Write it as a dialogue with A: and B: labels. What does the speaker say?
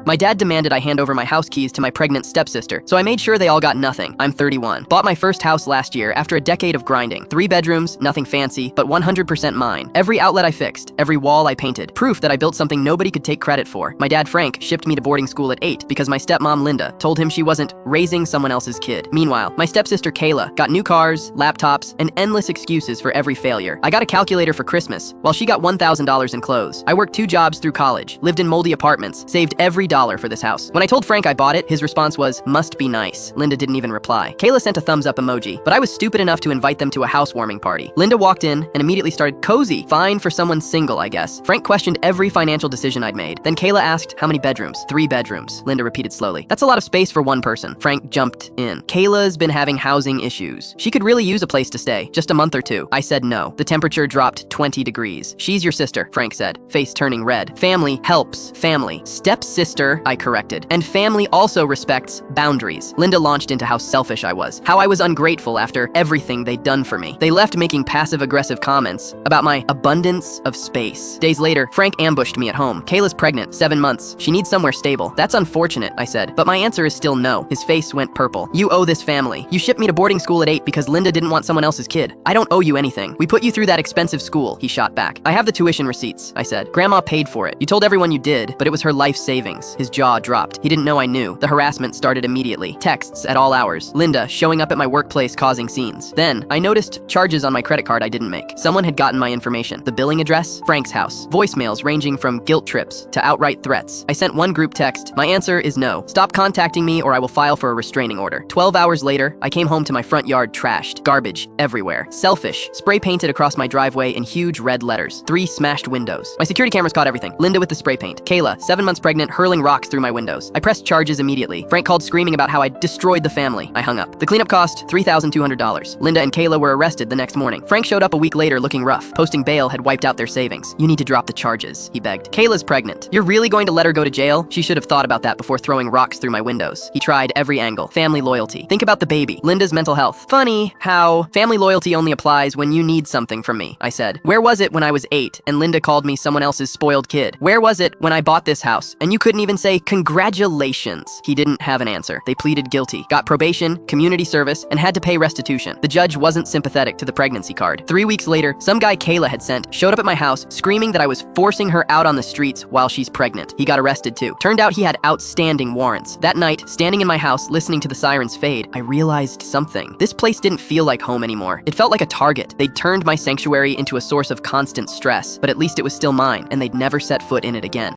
A: My dad demanded I hand over my house keys to my pregnant stepsister, so I made sure they all got nothing. I'm 31. Bought my first house last year after a decade of grinding. 3 bedrooms, nothing fancy, but 100% mine. Every outlet I fixed, every wall I painted. Proof that I built something nobody could take credit for. My dad Frank shipped me to boarding school at 8 because my stepmom Linda told him she wasn't raising someone else's kid. Meanwhile, my stepsister Kayla got new cars, laptops, and endless excuses for every failure. I got a calculator for Christmas, while she got $1,000 in clothes. I worked 2 jobs through college, lived in moldy apartments, saved every dollar for this house. When I told Frank I bought it, his response was, "Must be nice." Linda didn't even reply. Kayla sent a thumbs up emoji, but I was stupid enough to invite them to a housewarming party. Linda walked in and immediately started, "Cozy. Fine for someone single, I guess." Frank questioned every financial decision I'd made. Then Kayla asked, "How many bedrooms?" 3 bedrooms. Linda repeated slowly. "That's a lot of space for one person." Frank jumped in. "Kayla's been having housing issues. She could really use a place to stay. Just a month or 2. I said no. The temperature dropped 20 degrees. "She's your sister," Frank said, face turning red. "Family helps family." "Stepsister," I corrected. "And family also respects boundaries." Linda launched into how selfish I was, how I was ungrateful after everything they'd done for me. They left making passive-aggressive comments about my abundance of space. Days later, Frank ambushed me at home. "Kayla's pregnant, 7 months. She needs somewhere stable." "That's unfortunate," I said, but my answer is still no. His face went purple. "You owe this family. You shipped me to boarding school at 8 because Linda didn't want someone else's kid. I don't owe you anything. We put you through that expensive school," he shot back. "I have the tuition receipts," I said. "Grandma paid for it. You told everyone you did, but it was her life savings." His jaw dropped. He didn't know I knew. The harassment started immediately. Texts at all hours. Linda showing up at my workplace causing scenes. Then, I noticed charges on my credit card I didn't make. Someone had gotten my information. The billing address? Frank's house. Voicemails ranging from guilt trips to outright threats. I sent one group text. "My answer is no. Stop contacting me or I will file for a restraining order." 12 hours later, I came home to my front yard trashed. Garbage everywhere. "Selfish" spray painted across my driveway in huge red letters. 3 smashed windows. My security cameras caught everything. Linda with the spray paint. Kayla, 7 months pregnant, hurling rocks through my windows. I pressed charges immediately. Frank called screaming about how I destroyed the family. I hung up. The cleanup cost $3,200. Linda and Kayla were arrested the next morning. Frank showed up a week later looking rough. Posting bail had wiped out their savings. "You need to drop the charges," he begged. "Kayla's pregnant. You're really going to let her go to jail? She should have thought about that before throwing rocks through my windows." He tried every angle. "Family loyalty. Think about the baby. Linda's mental health. Funny how family loyalty only applies when you need something from me," I said. "Where was it when I was 8 and Linda called me someone else's spoiled kid? Where was it when I bought this house and you couldn't even say congratulations?" He didn't have an answer. They pleaded guilty, got probation, community service, and had to pay restitution. The judge wasn't sympathetic to the pregnancy card. 3 weeks later, some guy Kayla had sent showed up at my house screaming that I was forcing her out on the streets while she's pregnant. He got arrested too. Turned out he had outstanding warrants. That night, standing in my house listening to the sirens fade, I realized something. This place didn't feel like home anymore. It felt like a target. They'd turned my sanctuary into a source of constant stress, but at least it was still mine, and they'd never set foot in it again.